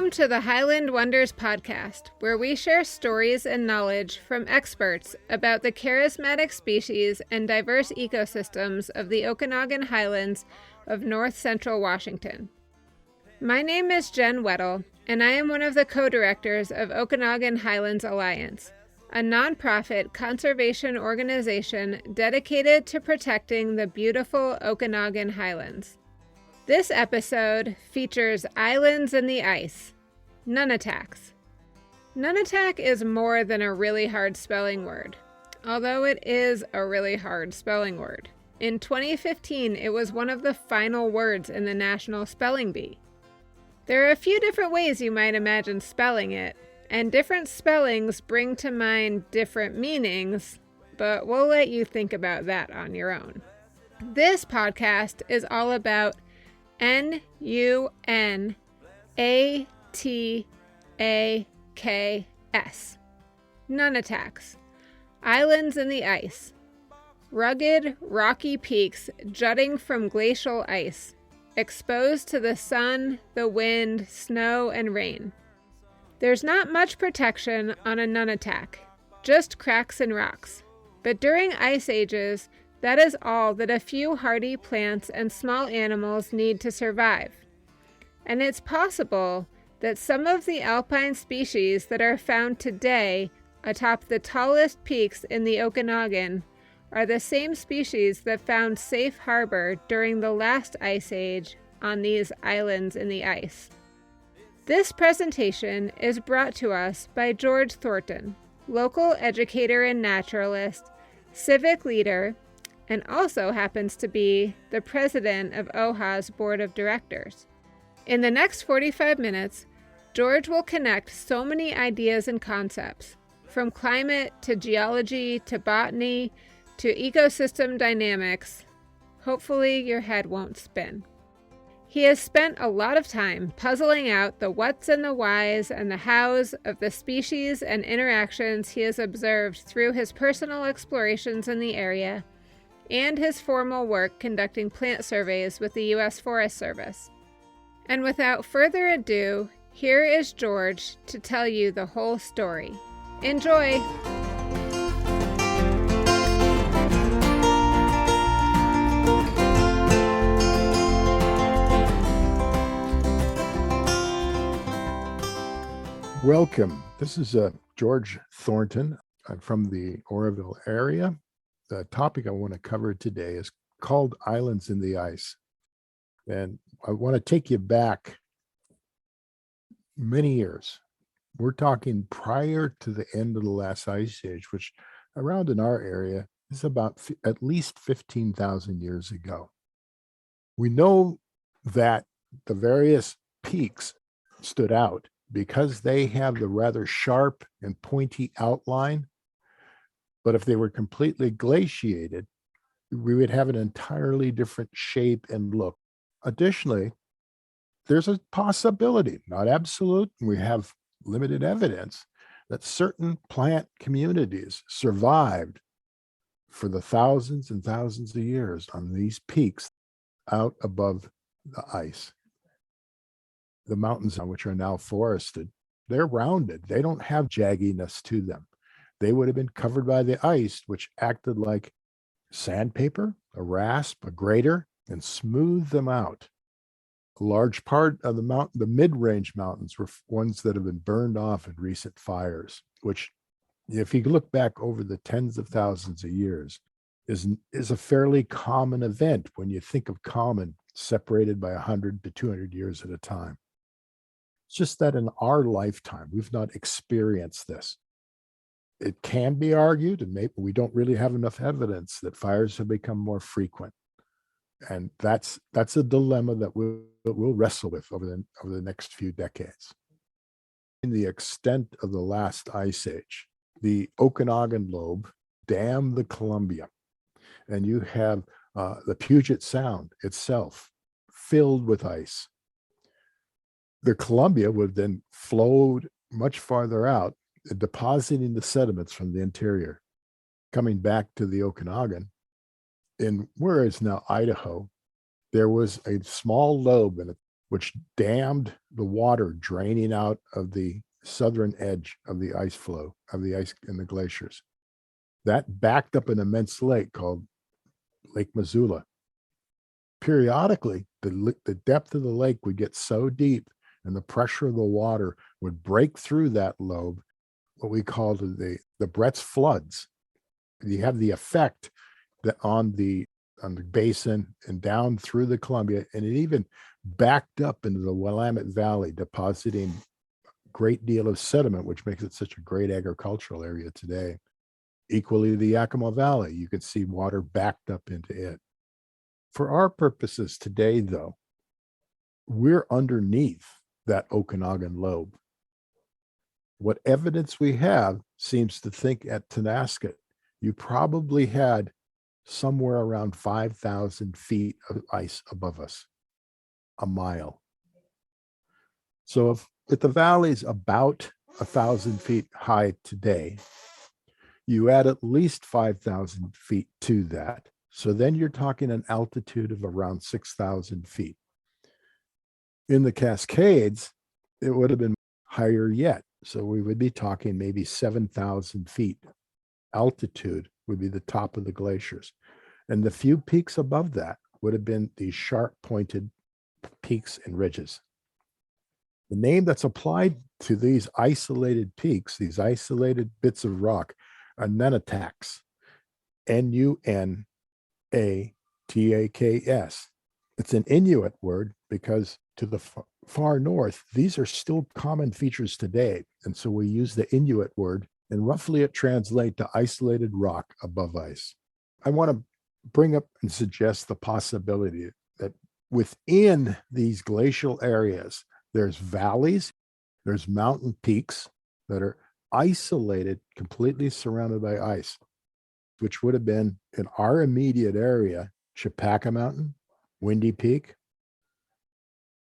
Welcome to the Highland Wonders podcast, where we share stories and knowledge from experts about the charismatic species and diverse ecosystems of the Okanogan Highlands of north central Washington. My name is Jen Weddle, and I am one of the co-directors of Okanogan Highlands Alliance, a nonprofit conservation organization dedicated to protecting the beautiful Okanogan Highlands. This episode features islands in the ice, Nunataks. Nunatak is more than a really hard spelling word, although it is a really hard spelling word. In 2015, it was one of the final words in the National Spelling Bee. There are a few different ways you might imagine spelling it, and different spellings bring to mind different meanings, but we'll let you think about that on your own. This podcast is all about Nunataks, Nunataks, islands in the ice, rugged, rocky peaks jutting from glacial ice, exposed to the sun, the wind, snow, and rain. There's not much protection on a Nunatak, just cracks and rocks, but during ice ages, that is all that a few hardy plants and small animals need to survive. And it's possible that some of the alpine species that are found today atop the tallest peaks in the Okanogan are the same species that found safe harbor during the last ice age on these islands in the ice. This presentation is brought to us by George Thornton, local educator and naturalist, civic leader, and also happens to be the president of OHA's board of directors. In the next 45 minutes, George will connect so many ideas and concepts, from climate to geology to botany to ecosystem dynamics. Hopefully your head won't spin. He has spent a lot of time puzzling out the whats and the whys and the hows of the species and interactions he has observed through his personal explorations in the area and his formal work conducting plant surveys with the U.S. Forest Service. And without further ado, here is George to tell you the whole story. Enjoy! Welcome. This is George Thornton. I'm from the Oroville area. The topic I want to cover today is called Islands in the Ice. And I want to take you back many years. We're talking prior to the end of the last ice age, which around in our area is about at least 15,000 years ago. We know that the various peaks stood out because they have the rather sharp and pointy outline. But if they were completely glaciated, we would have an entirely different shape and look. Additionally, there's a possibility, not absolute, we have limited evidence, that certain plant communities survived for the thousands and thousands of years on these peaks out above the ice. The mountains, which are now forested, they're rounded. They don't have jagginess to them. They would have been covered by the ice, which acted like sandpaper, a rasp, a grater, and smoothed them out. A large part of the mid-range mountains were ones that have been burned off in recent fires, which, if you look back over the tens of thousands of years, is a fairly common event when you think of common, separated by 100 to 200 years at a time. It's just that in our lifetime, we've not experienced this. It can be argued, and maybe we don't really have enough evidence, that fires have become more frequent. And that's a dilemma that we'll wrestle with over the next few decades. In the extent of the last ice age, the Okanogan lobe dammed the Columbia, and you have the Puget Sound itself filled with ice. The Columbia would then flow much farther out, depositing the sediments from the interior, coming back to the Okanogan. In where is now Idaho, there was a small lobe, and which dammed the water draining out of the southern edge of the ice flow, of the ice in the glaciers. That backed up an immense lake called Lake Missoula. Periodically, the depth of the lake would get so deep and the pressure of the water would break through that lobe, what we call the Brett's floods. You have the effect that on the basin and down through the Columbia, and it even backed up into the Willamette Valley, depositing a great deal of sediment, which makes it such a great agricultural area today. Equally, the Yakima Valley, you could see water backed up into it. For our purposes today, though, we're underneath that Okanogan lobe. What evidence we have seems to think at Tonasket, you probably had somewhere around 5,000 feet of ice above us, a mile. So if the valley's about 1,000 feet high today, you add at least 5,000 feet to that. So then you're talking an altitude of around 6,000 feet. In the Cascades, it would have been higher yet. So we would be talking maybe 7,000 feet. Altitude would be the top of the glaciers. And the few peaks above that would have been these sharp pointed peaks and ridges. The name that's applied to these isolated peaks, these isolated bits of rock, are Nunataks. Nunataks. It's an Inuit word because to the far north, these are still common features today. And so we use the Inuit word, and roughly it translates to isolated rock above ice. I want to bring up and suggest the possibility that within these glacial areas, there's valleys, there's mountain peaks that are isolated, completely surrounded by ice, which would have been in our immediate area, Chepacka Mountain, Windy Peak,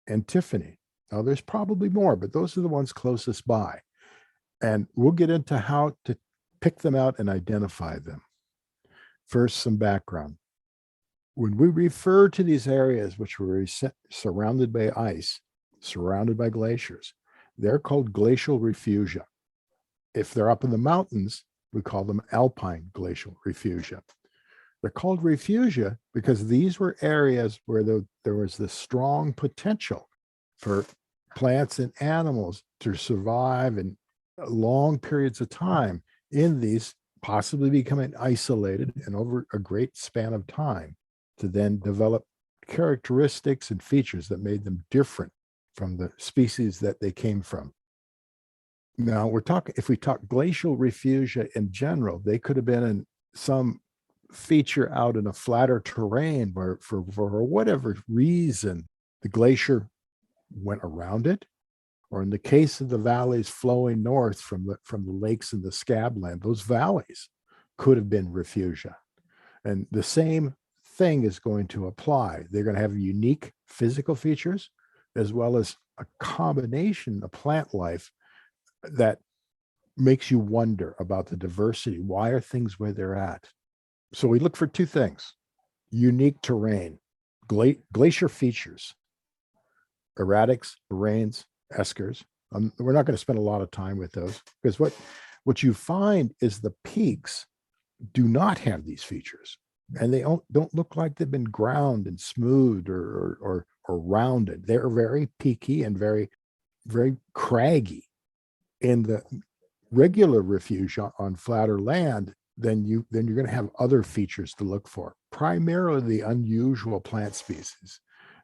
and Tiffany. Now, there's probably more, but those are the ones closest by. And we'll get into how to pick them out and identify them. First, some background. When we refer to these areas which were surrounded by ice, surrounded by glaciers, they're called glacial refugia. If they're up in the mountains, we call them alpine glacial refugia. They're called refugia because these were areas where there was this strong potential for plants and animals to survive in long periods of time in these, possibly becoming isolated and over a great span of time, to then develop characteristics and features that made them different from the species that they came from. Now if we talk glacial refugia in general, they could have been in some feature out in a flatter terrain where for whatever reason, the glacier went around it, or in the case of the valleys flowing north from the lakes in the scabland, those valleys could have been refugia. And the same thing is going to apply. They're going to have unique physical features as well as a combination of plant life that makes you wonder about the diversity. Why are things where they're at? So we look for two things: unique terrain, glacier features, erratics, moraines, eskers. We're not going to spend a lot of time with those because what you find is the peaks do not have these features, and they don't look like they've been ground and smoothed or rounded. They're very peaky and very, very craggy. In the regular refuge on flatter land, then you're going to have other features to look for, primarily the unusual plant species.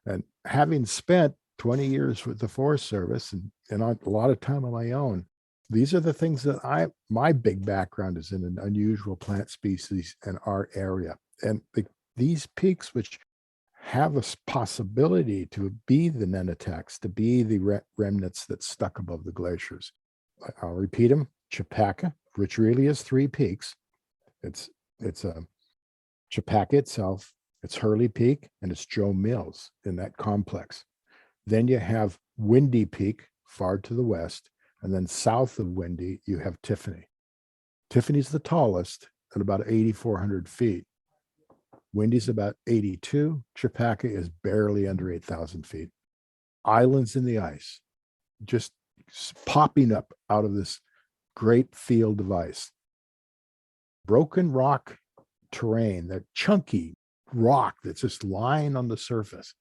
And having spent 20 years with the Forest Service and a lot of time on my own, these are the things that my big background is in, an unusual plant species in our area. And these peaks, which have a possibility to be the Nunataks, to be the remnants that stuck above the glaciers. I'll repeat them: Chepacka, which really is three peaks. It's Chepacka itself, it's Hurley Peak, and it's Joe Mills in that complex. Then you have Windy Peak far to the west, and then south of Windy, you have Tiffany. Tiffany's the tallest at about 8,400 feet. Windy's about 82. Chepacka is barely under 8,000 feet. islands in the ice, just popping up out of this great field of ice. Broken rock terrain, that chunky rock that's just lying on the surface.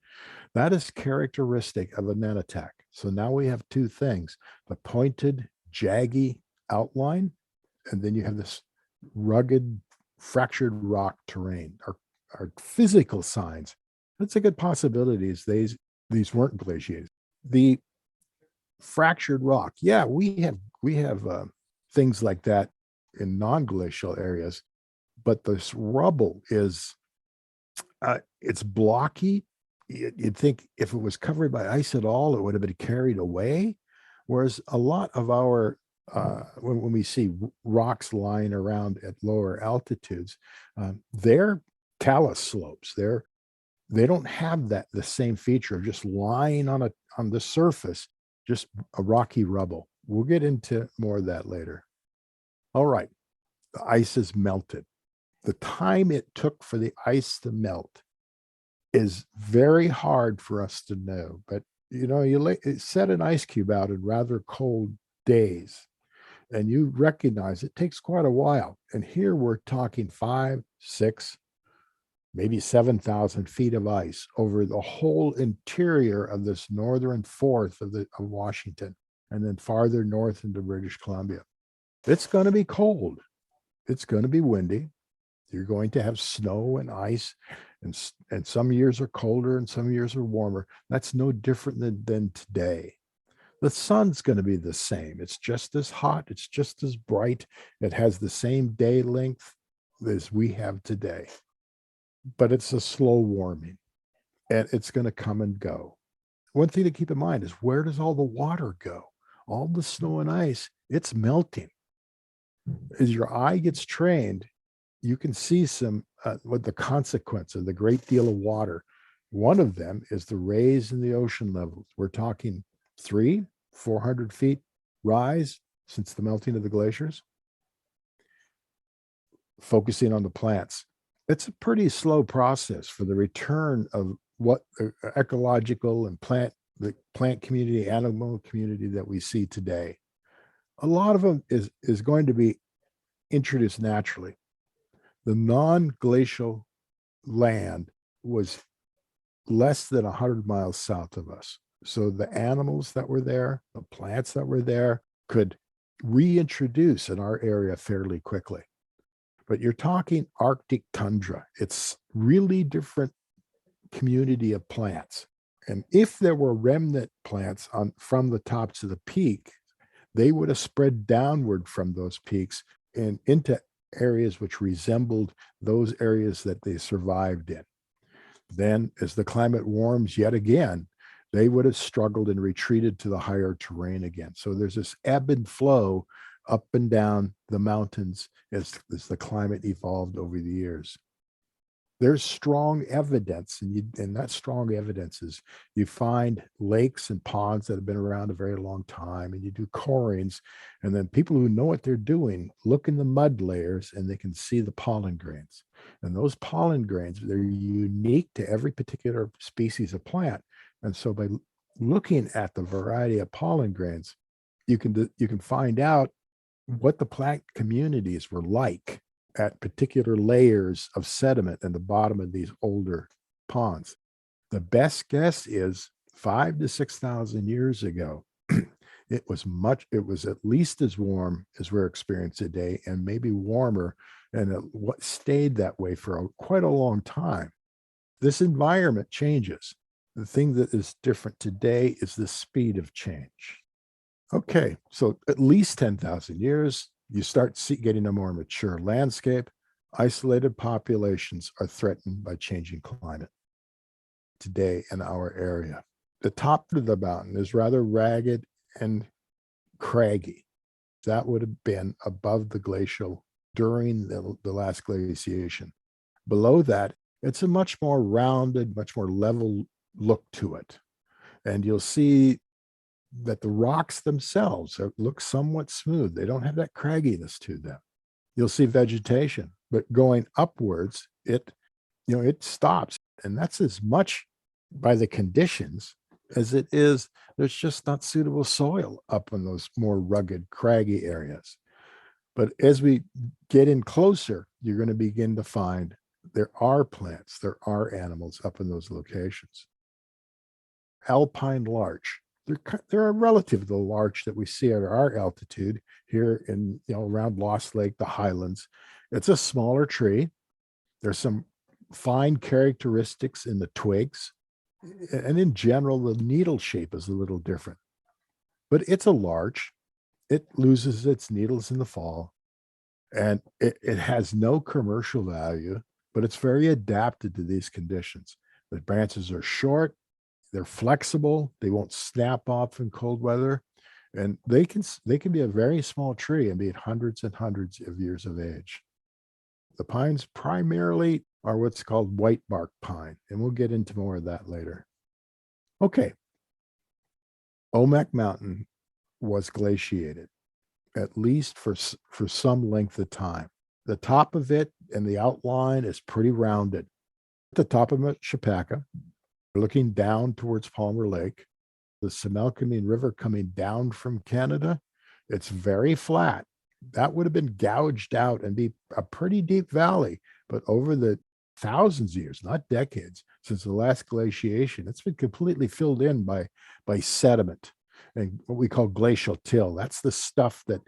That is characteristic of a Nunatak. So now we have two things: the pointed, jaggy outline, and then you have this rugged, fractured rock terrain, are physical signs. That's a good possibility. These weren't glaciers. The fractured rock, yeah, we have things like that in non-glacial areas, but this rubble is it's blocky. You'd think if it was covered by ice at all, it would have been carried away. Whereas a lot of our when we see rocks lying around at lower altitudes, they're talus slopes. They don't have the same feature of just lying on the surface, just a rocky rubble. We'll get into more of that later. All right, the ice is melted. The time it took for the ice to melt is very hard for us to know. But you set an ice cube out in rather cold days, and you recognize it takes quite a while. And here we're talking 5, 6, maybe 7,000 feet of ice over the whole interior of this northern fourth of Washington, and then farther north into British Columbia. It's going to be cold. It's going to be windy. You're going to have snow and ice, and some years are colder and some years are warmer. That's no different than today. The sun's going to be the same. It's just as hot. It's just as bright. It has the same day length as we have today. But it's a slow warming, and it's going to come and go. One thing to keep in mind is, where does all the water go? All the snow and ice, it's melting. As your eye gets trained, you can see what the consequence of the great deal of water. One of them is the raise in the ocean levels. We're talking 300-400 feet rise since the melting of the glaciers. Focusing on the plants, it's a pretty slow process for the return of what the ecological and the plant community, animal community that we see today. A lot of them is going to be introduced naturally. The non-glacial land was less than 100 miles south of us. So the animals that were there, the plants that were there, could reintroduce in our area fairly quickly. But you're talking Arctic tundra. It's really different community of plants. And if there were remnant plants from the tops of the peak, they would have spread downward from those peaks and into areas which resembled those areas that they survived in. Then, as the climate warms yet again, they would have struggled and retreated to the higher terrain again. So there's this ebb and flow up and down the mountains as the climate evolved over the years. There's strong evidence, and that strong evidence is you find lakes and ponds that have been around a very long time, and you do corings, and then people who know what they're doing look in the mud layers and they can see the pollen grains. And those pollen grains, they're unique to every particular species of plant. And so by looking at the variety of pollen grains, you can find out what the plant communities were like at particular layers of sediment in the bottom of these older ponds. The best guess is 5,000 to 6,000 years ago, it was at least as warm as we're experiencing today, and maybe warmer, and what stayed that way for quite a long time. This environment changes. The thing that is different today is the speed of change. Okay, so at least 10,000 years, you start getting a more mature landscape. Isolated populations are threatened by changing climate today in our area. The top of the mountain is rather ragged and craggy. That would have been above the glacial during the last glaciation. Below that, it's a much more rounded, much more level look to it. And you'll see that the rocks themselves look somewhat smooth. They don't have that cragginess to them. You'll see vegetation, but going upwards, it stops. And that's as much by the conditions as it is, there's just not suitable soil up in those more rugged, craggy areas. But as we get in closer, you're going to begin to find there are plants, there are animals up in those locations. Alpine larch. They're a relative to the larch that we see at our altitude here in, around Lost Lake, the highlands. It's a smaller tree. There's some fine characteristics in the twigs. And in general, the needle shape is a little different. But it's a larch. It loses its needles in the fall. And it has no commercial value, but it's very adapted to these conditions. The branches are short, they're flexible, they won't snap off in cold weather, and they can be a very small tree and be hundreds and hundreds of years of age. The pines primarily are what's called white bark pine, and we'll get into more of that later. Okay. Omak Mountain was glaciated, at least for some length of time. The top of it and the outline is pretty rounded. At the top of Chipaka, looking down towards Palmer Lake, the Similkameen River coming down from Canada, it's very flat. That would have been gouged out and be a pretty deep valley. But over the thousands of years, not decades, since the last glaciation, it's been completely filled in by sediment and what we call glacial till. That's the stuff that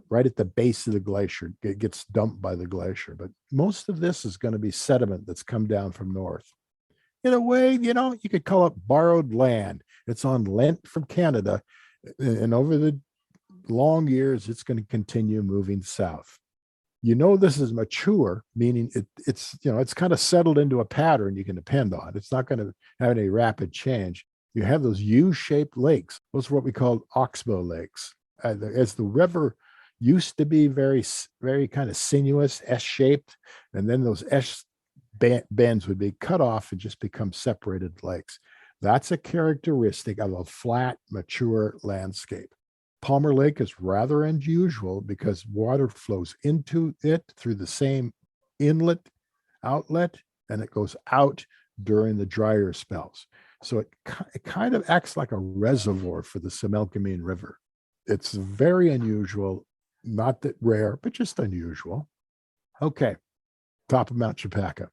right at the base of the glacier gets dumped by the glacier. But most of this is going to be sediment that's come down from north. In a way, you could call it borrowed land. It's on lent from Canada, and over the long years, it's going to continue moving south. This is mature, meaning it's kind of settled into a pattern you can depend on. It's not going to have any rapid change. You have those U-shaped lakes. Those are what we call oxbow lakes. As the river used to be very, very kind of sinuous, S-shaped, and then those S bends would be cut off and just become separated lakes. That's a characteristic of a flat, mature landscape. Palmer Lake is rather unusual because water flows into it through the same inlet, outlet, and it goes out during the drier spells. So it kind of acts like a reservoir for the Similkameen River. It's very unusual, not that rare, but just unusual. Okay, top of Mount Chipaka.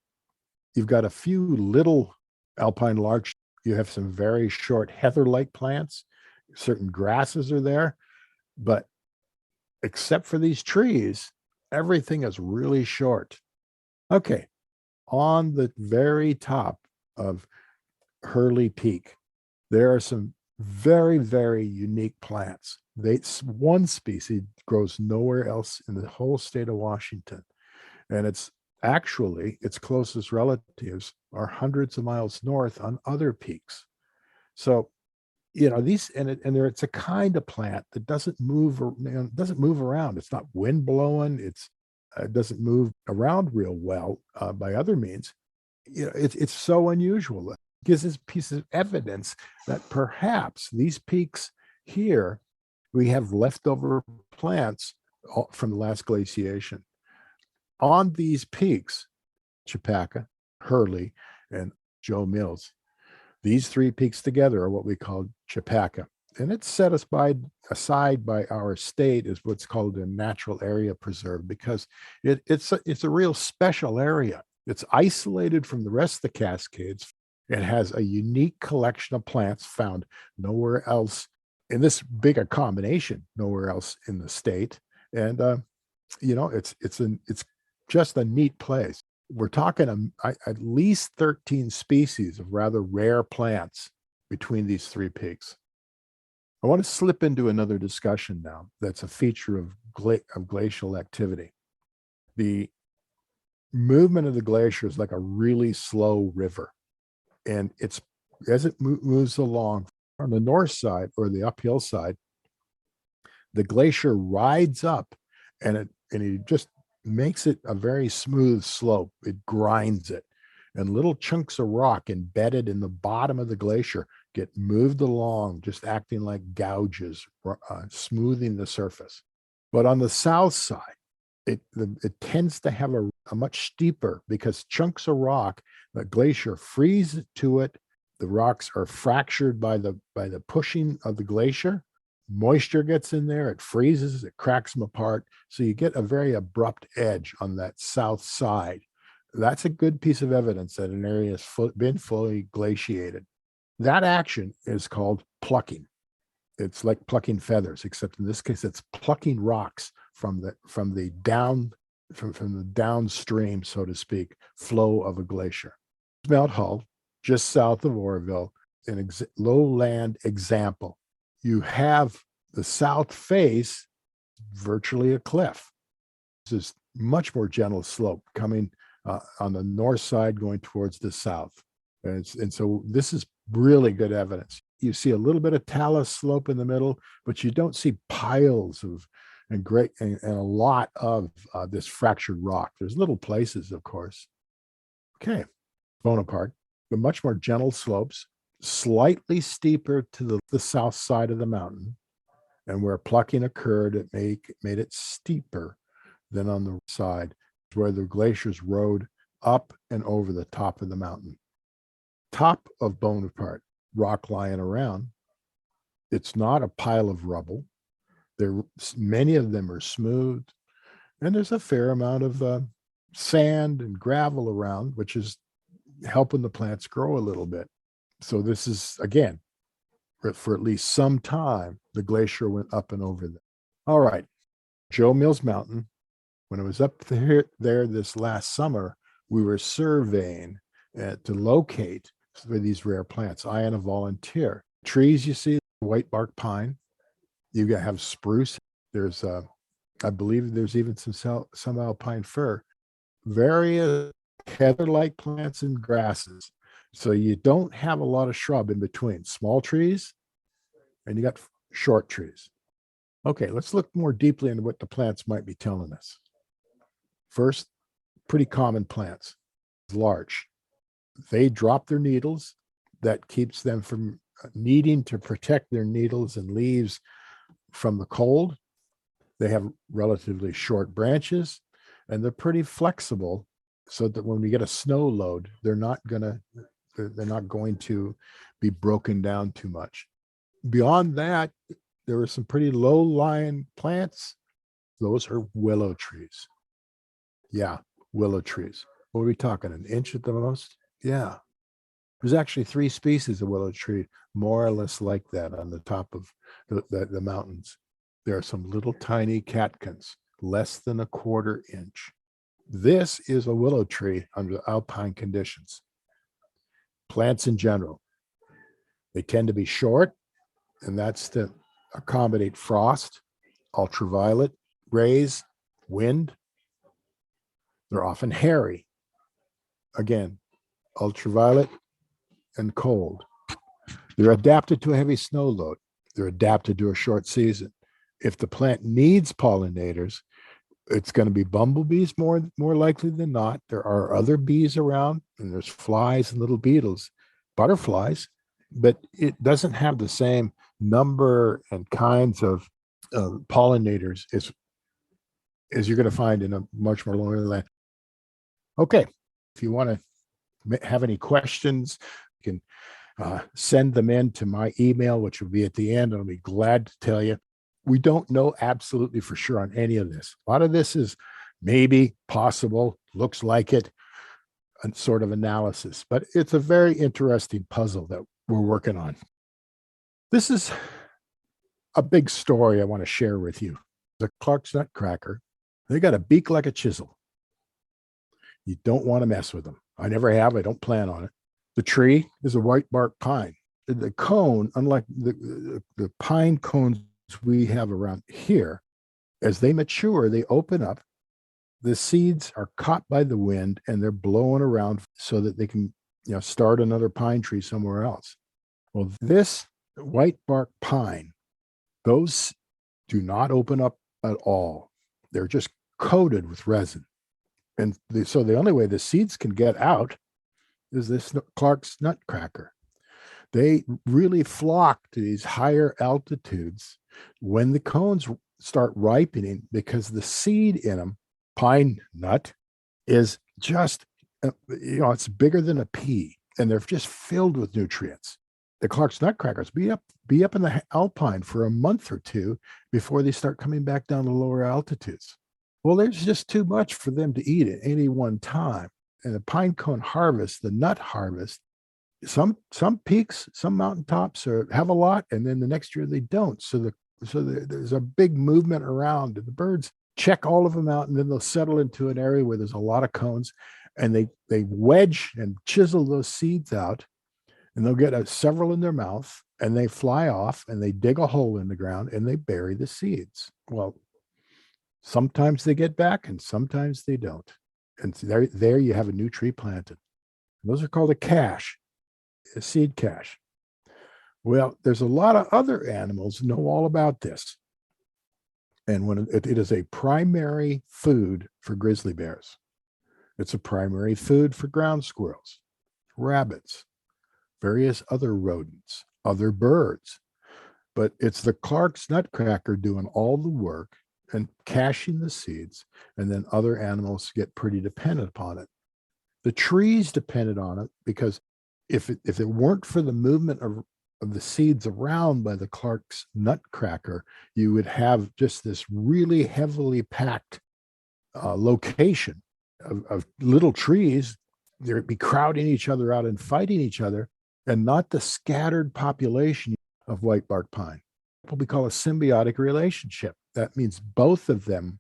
You've got a few little alpine larch. You have some very short heather-like plants. Certain grasses are there. But except for these trees, everything is really short. Okay, on the very top of Hurley Peak, there are some very, very unique plants. One species grows nowhere else in the whole state of Washington. And its closest relatives are hundreds of miles north on other peaks. So, it's a kind of plant that doesn't move around. It's not wind blowing. It doesn't move around real well by other means. It's so unusual. It gives us a piece of evidence that perhaps these peaks here, we have leftover plants from the last glaciation. On these peaks, Chipaka, Hurley, and Joe Mills, these three peaks together are what we call Chipaka. And it's set aside by our state as what's called a natural area preserve because it's a real special area. It's isolated from the rest of the Cascades. It has a unique collection of plants found nowhere else in this big a combination, nowhere else in the state. And, it's just a neat place. We're talking at least 13 species of rather rare plants between these three peaks. I want to slip into another discussion now that's a feature of glacial activity. The movement of the glacier is like a really slow river. And as it moves along on the north side or the uphill side, the glacier rides up and it just makes it a very smooth slope. It grinds it. And little chunks of rock embedded in the bottom of the glacier get moved along, just acting like gouges, smoothing the surface. But on the south side, it tends to have a, much steeper because chunks of rock, the glacier freezes to it The rocks are fractured by the pushing of the glacier. Moisture gets in there, it freezes, it cracks them apart. So you get a very abrupt edge on that south side. That's a good piece of evidence that an area has been fully glaciated. That action is called plucking. It's like plucking feathers, except in this case, it's plucking rocks from the downstream, so to speak, flow of a glacier. Mount Hull, just south of Oroville, an lowland example. You have the south face, virtually a cliff. This is much more gentle slope coming on the north side going towards the south. And so this is really good evidence. You see a little bit of talus slope in the middle, but you don't see piles of and a lot of this fractured rock. There's little places, of course. Okay, Bonaparte, but much more gentle slopes, slightly steeper to the south side of the mountain, and where plucking occurred, it made it steeper than on the side, where the glaciers rode up and over the top of the mountain. Top of Bonaparte, rock lying around. It's not a pile of rubble. Many of them are smooth, and there's a fair amount of sand and gravel around, which is helping the plants grow a little bit. So this is, again, for at least some time, the glacier went up and over them. All right, Joe Mills Mountain. When I was up there this last summer, we were surveying to locate for these rare plants. I and a volunteer. Trees you see, white bark pine. You have spruce. There's, I believe there's even some alpine fir. Various heather-like plants and grasses. So you don't have a lot of shrub in between. Small trees, and you got short trees. Okay, let's look more deeply into what the plants might be telling us. First, pretty common plants, larch. They drop their needles. That keeps them from needing to protect their needles and leaves from the cold. They have relatively short branches, and they're pretty flexible, so that when we get a snow load, they're not going to be broken down too much. Beyond that, there are some pretty low-lying plants. Those are willow trees. Yeah, willow trees. What are we talking, an inch at the most? Yeah. There's actually 3 species of willow tree, more or less like that on the top of the mountains. There are some little tiny catkins, less than a 1/4 inch. This is a willow tree under alpine conditions. Plants in general, they tend to be short, and that's to accommodate frost, ultraviolet rays, wind. They're often hairy. Again, ultraviolet and cold. They're adapted to a heavy snow load. They're adapted to a short season. If the plant needs pollinators, it's going to be bumblebees more likely than not. There are other bees around, and there's flies and little beetles, butterflies, but it doesn't have the same number and kinds of pollinators as you're going to find in a much more lonely land. Okay, if you want to have any questions, you can send them in to my email, which will be at the end, and I'll be glad to tell you. We don't know absolutely for sure on any of this. A lot of this is maybe, possible, looks like it, a sort of analysis, but it's a very interesting puzzle that we're working on. This is a big story I want to share with you. The Clark's nutcracker, they got a beak like a chisel. You don't want to mess with them. I never have. I don't plan on it. The tree is a white bark pine. The cone, unlike the pine cones we have around here, as they mature, they open up. The seeds are caught by the wind and they're blown around so that they can, start another pine tree somewhere else. Well, this white bark pine, those do not open up at all. They're just coated with resin. And so the only way the seeds can get out is this Clark's nutcracker. They really flock to these higher altitudes when the cones start ripening, because the seed in them, pine nut, is just, it's bigger than a pea. and they're just filled with nutrients. The Clark's nutcrackers be up in the alpine for a month or two before they start coming back down to lower altitudes. Well, there's just too much for them to eat at any one time. And the pine cone harvest, the nut harvest, some peaks, some mountaintops have a lot, and then the next year they don't. So there's a big movement around. The birds check all of them out, and then they'll settle into an area where there's a lot of cones, and they wedge and chisel those seeds out, and they'll get several in their mouth, and they fly off, and they dig a hole in the ground, and they bury the seeds. Well, sometimes they get back, and sometimes they don't. And there you have a new tree planted. Those are called a seed cache. Well, there's a lot of other animals know all about this. And when it is a primary food for grizzly bears, it's a primary food for ground squirrels, rabbits, various other rodents, other birds. But it's the Clark's nutcracker doing all the work and caching the seeds, and then other animals get pretty dependent upon it. The trees depended on it because if it weren't for the movement of the seeds around by the Clark's nutcracker, you would have just this really heavily packed location of little trees. They'd be crowding each other out and fighting each other, and not the scattered population of white bark pine. What we call a symbiotic relationship. That means both of them,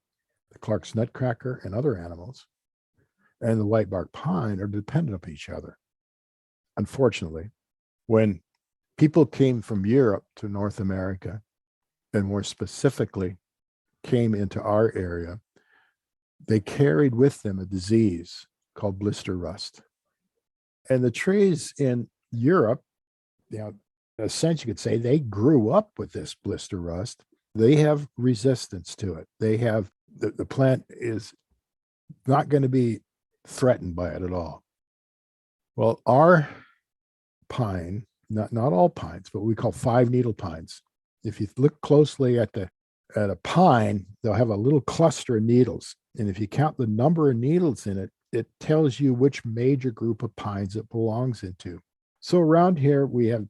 the Clark's nutcracker and other animals, and the white bark pine, are dependent on each other. Unfortunately, when people came from Europe to North America, and more specifically came into our area, they carried with them a disease called blister rust. And the trees in Europe, in a sense, you could say they grew up with this blister rust. They have resistance to it. They have, the plant is not going to be threatened by it at all. Well, our pine, not all pines, but we call 5-needle pines. If you look closely at a pine, they'll have a little cluster of needles. And if you count the number of needles in it, it tells you which major group of pines it belongs into. So around here, we have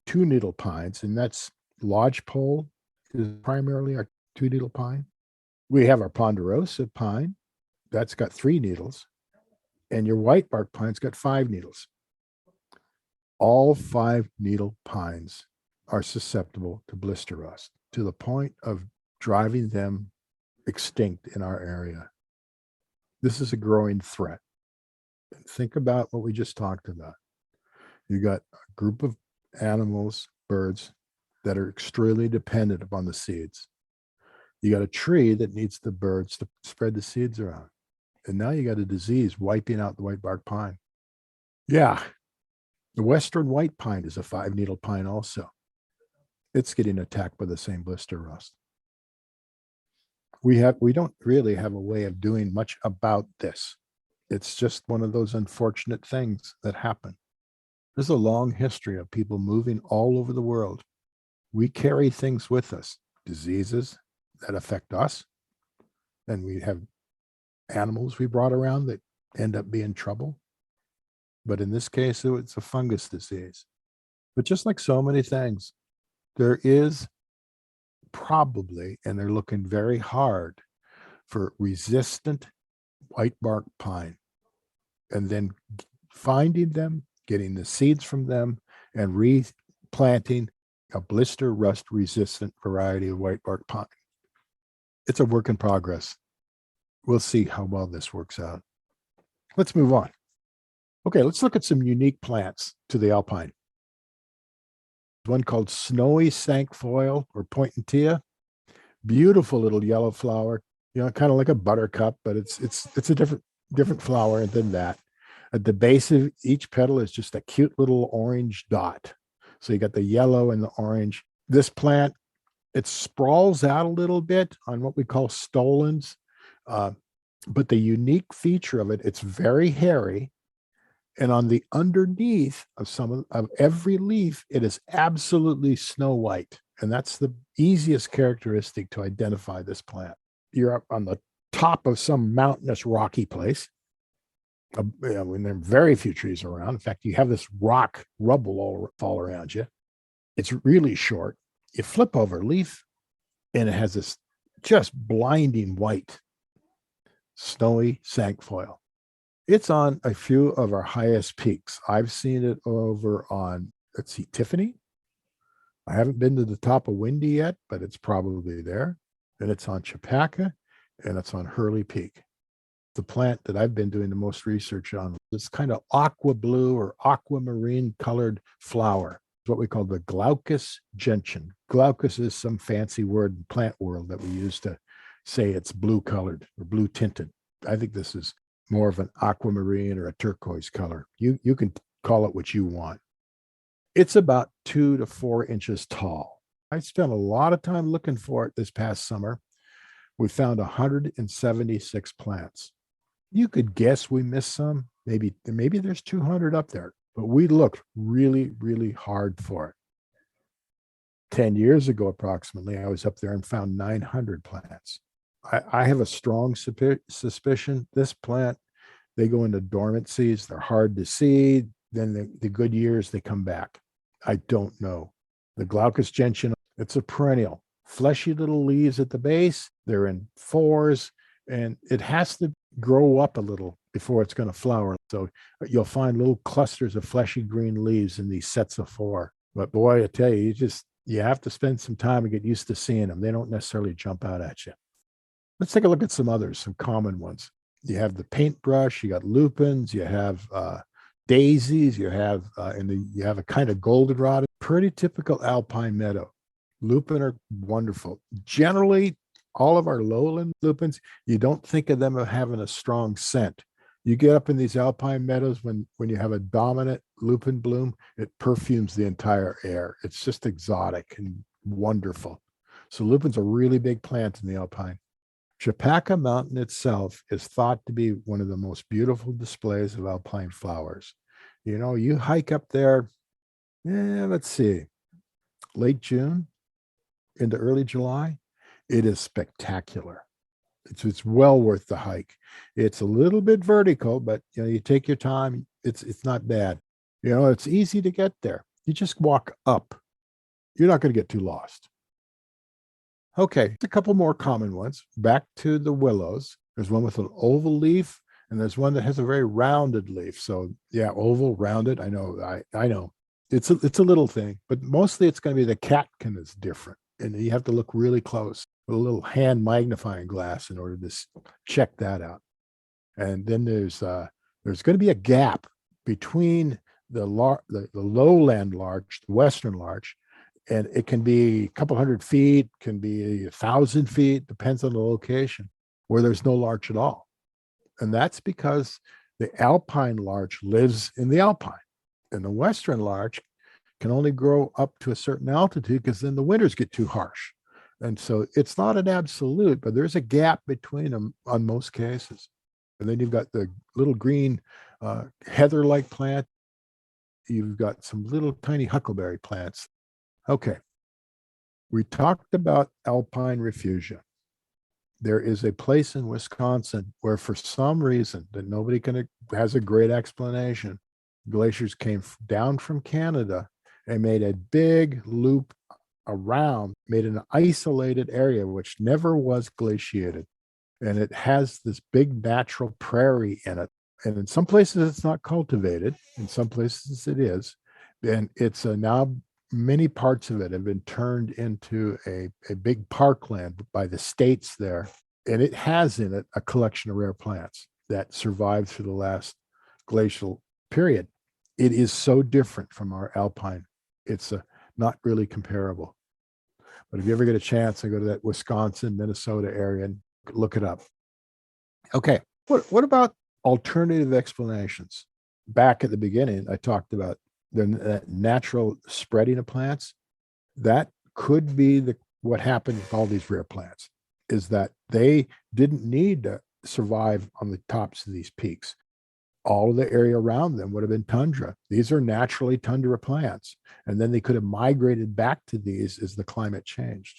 2-needle pines, and that's lodgepole is primarily our 2-needle pine. We have our ponderosa pine. That's got 3 needles. And your white bark pine's got 5 needles. All 5-needle pines are susceptible to blister rust to the point of driving them extinct in our area. This is a growing threat. Think about what we just talked about. You got a group of animals, birds, that are extremely dependent upon the seeds. You got a tree that needs the birds to spread the seeds around. And now you got a disease wiping out the white bark pine. Yeah, the western white pine is a 5-needle pine also. It's getting attacked by the same blister rust. We don't really have a way of doing much about this. It's just one of those unfortunate things that happen. There's a long history of people moving all over the world. We carry things with us, diseases that affect us, and we have animals we brought around that end up being trouble. But in this case, it's a fungus disease. But just like so many things, there is probably, and they're looking very hard for resistant white bark pine, and then finding them, getting the seeds from them, and replanting a blister rust resistant variety of white bark pine. It's a work in progress. We'll see how well this works out. Let's move on. Okay, let's look at some unique plants to the alpine. One called snowy cinquefoil or poinsettia. Beautiful little yellow flower, kind of like a buttercup, but it's a different flower than that. At the base of each petal is just a cute little orange dot. So you got the yellow and the orange. This plant, it sprawls out a little bit on what we call stolons. But the unique feature of it, it's very hairy. And on the underneath of every leaf, it is absolutely snow white. And that's the easiest characteristic to identify this plant. You're up on the top of some mountainous rocky place, When there are very few trees around. In fact, you have this rock rubble all around you. It's really short. You flip over a leaf, and it has this just blinding white, snowy cinquefoil. It's on a few of our highest peaks. I've seen it over on, let's see, Tiffany. I haven't been to the top of Windy yet, but it's probably there. And it's on Chappaqua, and it's on Hurley Peak. The plant that I've been doing the most research on, this kind of aqua blue or aquamarine colored flower. It's what we call the glaucous gentian. Glaucous is some fancy word in plant world that we use to say it's blue colored or blue tinted. I think this is more of an aquamarine or a turquoise color. You can call it what you want. It's about 2 to 4 inches tall. I spent a lot of time looking for it this past summer. We found 176 plants. You could guess we missed some. Maybe there's 200 up there, but we looked really, really hard for it. 10 years ago, approximately, I was up there and found 900 plants. I have a strong suspicion this plant, they go into dormancies. They're hard to see. Then the good years, they come back. I don't know. The glaucous gentian, it's a perennial. Fleshy little leaves at the base. They're in fours, and it has to grow up a little before it's going to flower. So you'll find little clusters of fleshy green leaves in these sets of 4. But boy, I tell you, you have to spend some time and get used to seeing them. They don't necessarily jump out at you. Let's take a look at some others, some common ones. You have the paintbrush, you got lupins, you have daisies, you have you have a kind of goldenrod, pretty typical alpine meadow. Lupin are wonderful. Generally, all of our lowland lupins, you don't think of them as having a strong scent. You get up in these alpine meadows when you have a dominant lupin bloom, it perfumes the entire air. It's just exotic and wonderful. So lupin's a really big plant in the alpine. Chappaqua Mountain itself is thought to be one of the most beautiful displays of alpine flowers. You know, you hike up there, let's see, late June into early July, it is spectacular. It's well worth the hike. It's a little bit vertical, but you take your time. It's not bad. It's easy to get there. You just walk up. You're not going to get too lost. Okay, a couple more common ones. Back to the willows. There's one with an oval leaf, and there's one that has a very rounded leaf. So yeah, oval, rounded. I know. I know. It's a little thing, but mostly it's going to be the catkin is different, and you have to look really close with a little hand magnifying glass in order to check that out. And then there's going to be a gap between the lowland larch, the western larch, and it can be a couple hundred feet, can be 1,000 feet, depends on the location, where there's no larch at all. And that's because the alpine larch lives in the alpine, and the western larch can only grow up to a certain altitude because then the winters get too harsh. And so it's not an absolute, but there's a gap between them on most cases. And then you've got the little green heather-like plant. You've got some little tiny huckleberry plants. Okay. We talked about alpine refugia. There is a place in Wisconsin where, for some reason that nobody has a great explanation, glaciers came down from Canada and made a big loop around, made an isolated area which never was glaciated. And it has this big natural prairie in it. And in some places it's not cultivated, in some places it is. And it's now many parts of it have been turned into a big parkland by the states there. And it has in it a collection of rare plants that survived through the last glacial period. It is so different from our alpine. It's not really comparable. But if you ever get a chance to go to that Wisconsin, Minnesota area and look it up. Okay, what about alternative explanations? Back at the beginning, I talked about the natural spreading of plants. That could be what happened with all these rare plants, is that they didn't need to survive on the tops of these peaks. All of the area around them would have been tundra. These are naturally tundra plants. And then they could have migrated back to these as the climate changed.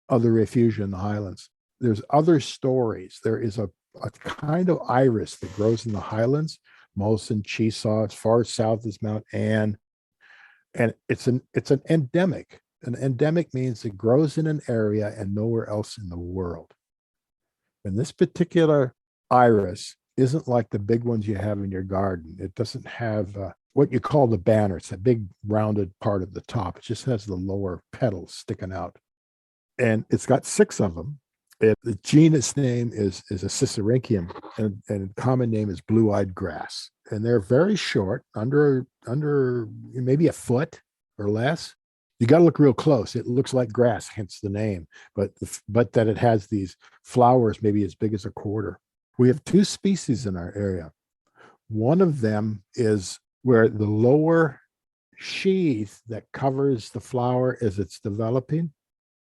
Other refugia in the highlands. There's other stories. There is a a kind of iris that grows in the highlands, Molson, Chesaw, as far south as Mount Ann, and it's an endemic. An endemic means it grows in an area and nowhere else in the world. And this particular iris isn't like the big ones you have in your garden. It doesn't have what you call the banner. It's a big rounded part at the top. It just has the lower petals sticking out. And it's got 6 of them. And the genus name is a Cicericium, and common name is blue-eyed grass. And they're very short, under maybe a foot or less. You got to look real close. It looks like grass, hence the name. But that it has these flowers maybe as big as a quarter. We have 2 species in our area. One of them is where the lower sheath that covers the flower as it's developing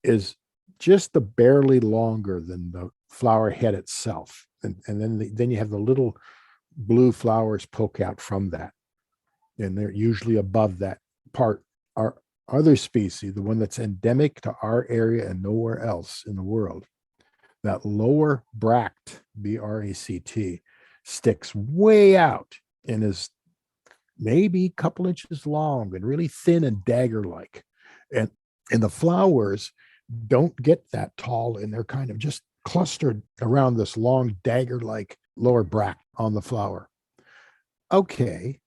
is just barely longer than the flower head itself. And then you have the little blue flowers poke out from that. And they're usually above that part. Our other species, the one that's endemic to our area and nowhere else in the world, that lower bract, B-R-A-C-T, sticks way out and is maybe a couple inches long and really thin and dagger-like. And the flowers don't get that tall, and they're kind of just clustered around this long dagger-like lower bract on the flower. Okay,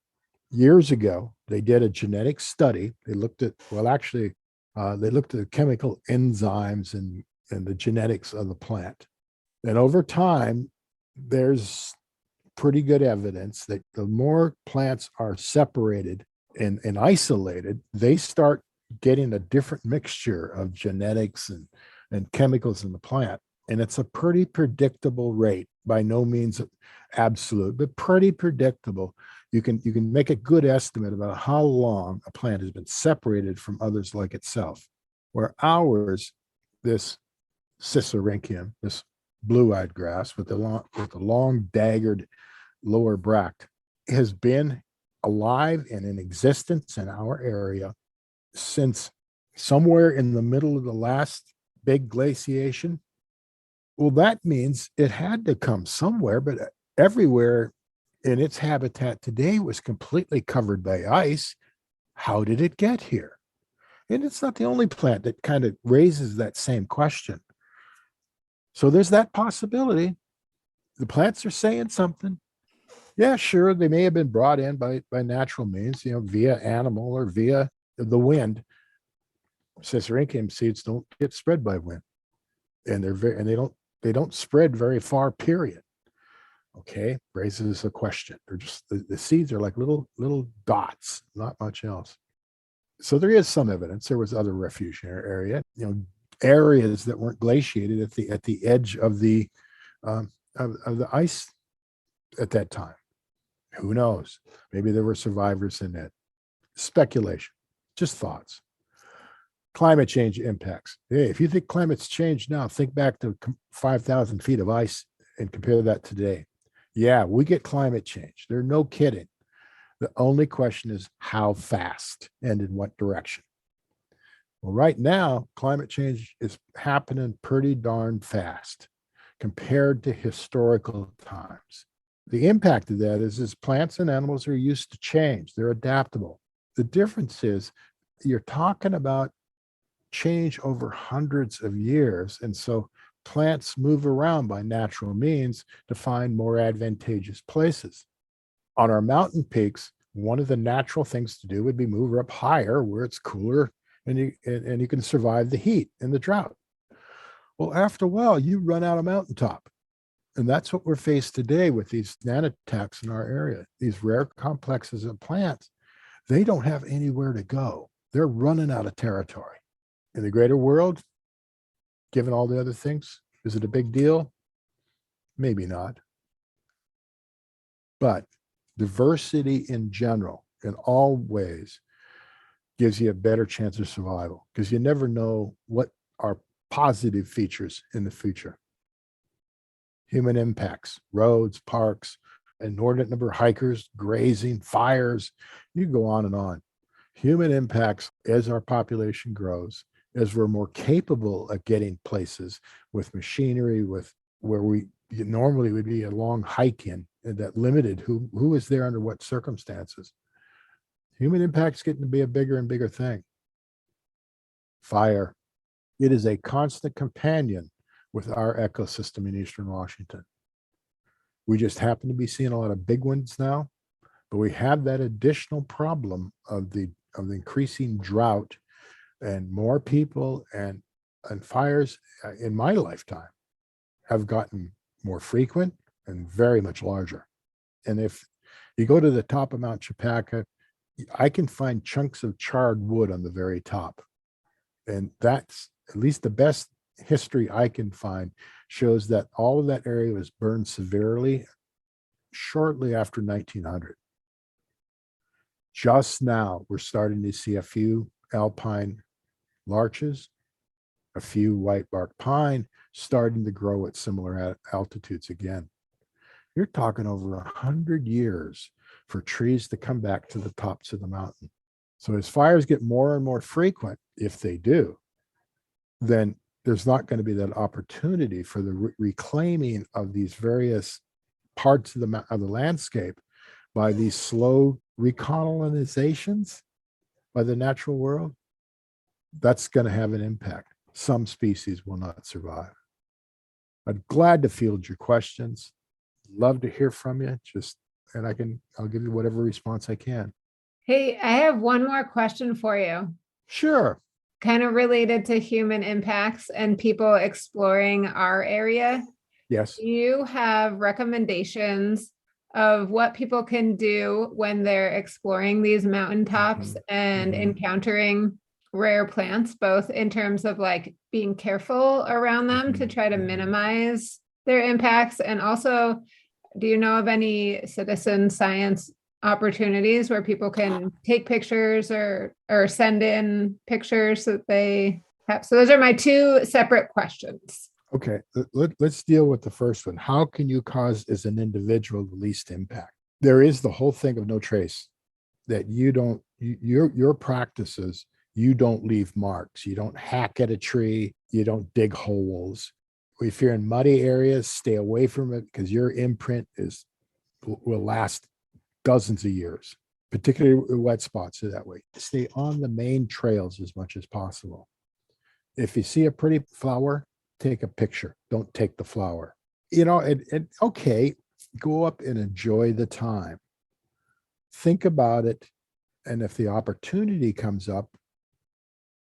years ago, they did a genetic study. They looked at, they looked at the chemical enzymes and the genetics of the plant. And over time, there's pretty good evidence that the more plants are separated and isolated, they start getting a different mixture of genetics and chemicals in the plant. And it's a pretty predictable rate, by no means absolute, but pretty predictable. You can make a good estimate about how long a plant has been separated from others like itself. Where ours, this Cicericium, this blue-eyed grass with the long daggered lower bract, has been alive and in existence in our area since somewhere in the middle of the last big glaciation. Well, that means it had to come somewhere, but everywhere in its habitat today was completely covered by ice. How did it get here? And it's not the only plant that kind of raises that same question. So there's that possibility. The plants are saying something. Yeah, sure, they may have been brought in by natural means, via animal or via the wind. Cicericium seeds don't get spread by wind, and they don't spread very far. Period. Okay, raises a question. They're just the seeds are like little dots, not much else. So there is some evidence there was other refuge in our area. Areas that weren't glaciated at the edge of the ice at that time. Who knows? Maybe there were survivors in it. Speculation, just thoughts. Climate change impacts. Hey, if you think climate's changed now, think back to 5,000 feet of ice and compare that today. Yeah, we get climate change. There's no kidding. The only question is how fast and in what direction. Well, right now, climate change is happening pretty darn fast compared to historical times. The impact of that is plants and animals are used to change. They're adaptable. The difference is you're talking about change over hundreds of years. And so plants move around by natural means to find more advantageous places. On our mountain peaks, one of the natural things to do would be move up higher where it's cooler and you can survive the heat and the drought. Well, after a while, you run out of mountaintop. And that's what we're faced today with these Nunataks in our area, these rare complexes of plants. They don't have anywhere to go. They're running out of territory. In the greater world, given all the other things, is it a big deal? Maybe not. But diversity in general, in all ways, gives you a better chance of survival because you never know what are positive features in the future. Human impacts, roads, parks, inordinate number of hikers, grazing, fires, you go on and on. Human impacts as our population grows, as we're more capable of getting places with machinery, with where we normally would be a long hike in, and that limited who is there under what circumstances. Human impact's getting to be a bigger and bigger thing. Fire. It is a constant companion with our ecosystem in Eastern Washington. We just happen to be seeing a lot of big ones now, but we have that additional problem of the increasing drought, and more people and fires in my lifetime have gotten more frequent and very much larger. And if you go to the top of Mount Chapaca, I can find chunks of charred wood on the very top. And that's at least the best history I can find shows that all of that area was burned severely shortly after 1900. Just now, we're starting to see a few alpine larches, a few white bark pine starting to grow at similar altitudes again. You're talking over 100 years for trees to come back to the tops of the mountain. So as fires get more and more frequent, if they do, then there's not going to be that opportunity for the reclaiming of these various parts of the landscape by these slow recolonizations by the natural world. That's going to have an impact. Some species will not survive. I'm glad to field your questions. Love to hear from you. I'll give you whatever response I can. Hey, I have one more question for you. Sure. Kind of related to human impacts and people exploring our area. Yes. Do you have recommendations of what people can do when they're exploring these mountaintops and encountering rare plants, both in terms of like being careful around them to try to minimize their impacts? And also, do you know of any citizen science opportunities where people can take pictures or send in pictures that they have? So those are my two separate questions. Okay, let's deal with the first one. How can you cause as an individual the least impact? There is the whole thing of no trace, that your practices, you don't leave marks. You don't hack at a tree. You don't dig holes. If you're in muddy areas, stay away from it, because your imprint will last dozens of years, particularly wet spots are that way. Stay on the main trails as much as possible. If you see a pretty flower, take a picture. Don't take the flower. Okay, go up and enjoy the time. Think about it. And if the opportunity comes up,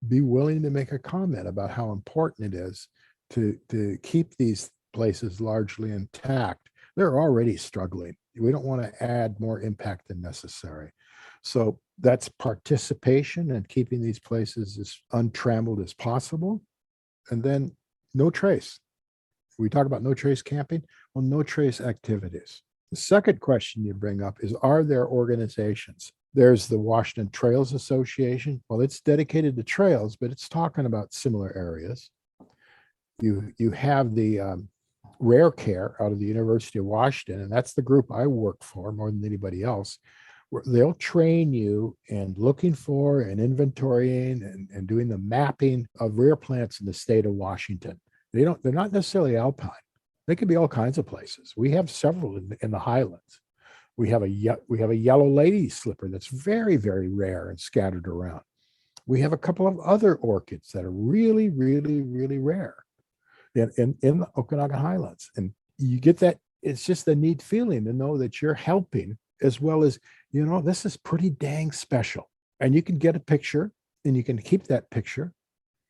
be willing to make a comment about how important it is to keep these places largely intact. They're already struggling. We don't want to add more impact than necessary. So that's participation and keeping these places as untrammeled as possible. And then no trace. We talk about no trace camping. Well, no trace activities. The second question you bring up is, are there organizations? There's the Washington Trails Association. Well, it's dedicated to trails, but it's talking about similar areas. You have the Rare Care out of the University of Washington, and that's the group I work for more than anybody else, where they'll train you in looking for and inventorying and doing the mapping of rare plants in the state of Washington. They're not necessarily alpine. They could be all kinds of places. We have several in the highlands. We have a yellow lady slipper that's very, very rare and scattered around. We have a couple of other orchids that are really, really, really rare in the Okanogan Highlands. And you get that, it's just a neat feeling to know that you're helping, as well as, this is pretty dang special. And you can get a picture and you can keep that picture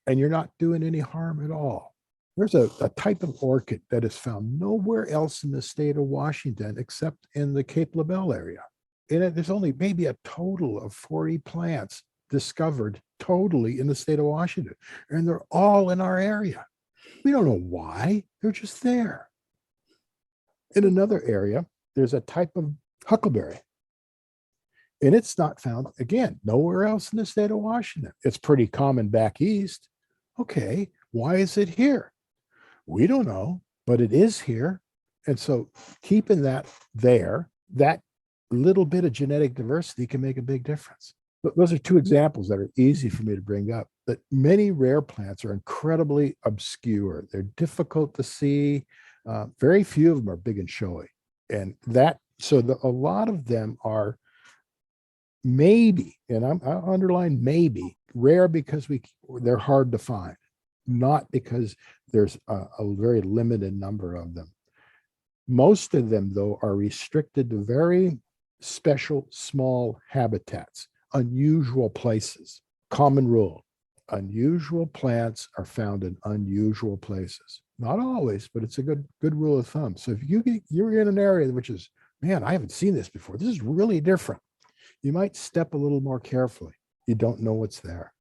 and you're not doing any harm at all. There's a type of orchid that is found nowhere else in the state of Washington except in the Cape LaBelle area. And there's only maybe a total of 40 plants discovered totally in the state of Washington. And they're all in our area. We don't know why, they're just there. In another area, there's a type of huckleberry. And it's not found, again, nowhere else in the state of Washington. It's pretty common back east. Okay, why is it here? We don't know, but it is here. And so keeping that there, that little bit of genetic diversity can make a big difference. But those are two examples that are easy for me to bring up. That many rare plants are incredibly obscure. They're difficult to see. Very few of them are big and showy. And a lot of them are maybe, and I'll underline maybe, rare because they're hard to find, not because there's a very limited number of them. Most of them, though, are restricted to very special small habitats, unusual places. Common rule: unusual plants are found in unusual places. Not always, but it's a good rule of thumb. So if you're in an area which is, man, I haven't seen this before, this is really different, you might step a little more carefully. You don't know what's there.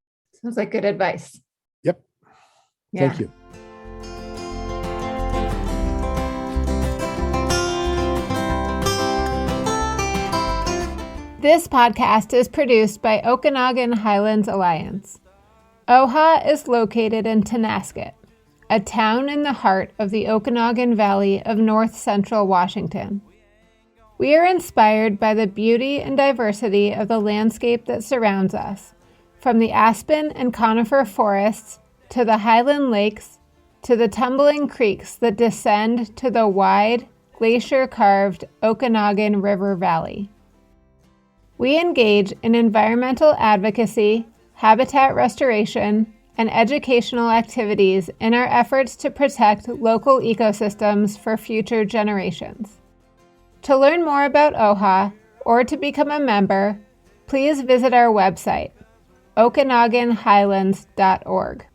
Sounds like good advice. Yep. Yeah. Thank you. This podcast is produced by Okanogan Highlands Alliance. OHA is located in Tonasket, a town in the heart of the Okanogan Valley of north central Washington. We are inspired by the beauty and diversity of the landscape that surrounds us, from the aspen and conifer forests to the highland lakes to the tumbling creeks that descend to the wide, glacier-carved Okanogan River Valley. We engage in environmental advocacy, habitat restoration, and educational activities in our efforts to protect local ecosystems for future generations. To learn more about OHA or to become a member, please visit our website, okanoganhighlands.org.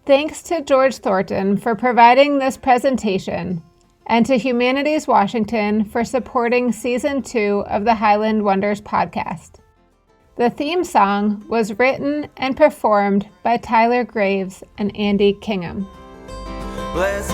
Thanks to George Thornton for providing this presentation, and to Humanities Washington for supporting Season 2 of the Highland Wonders podcast. The theme song was written and performed by Tyler Graves and Andy Kingham. Blessed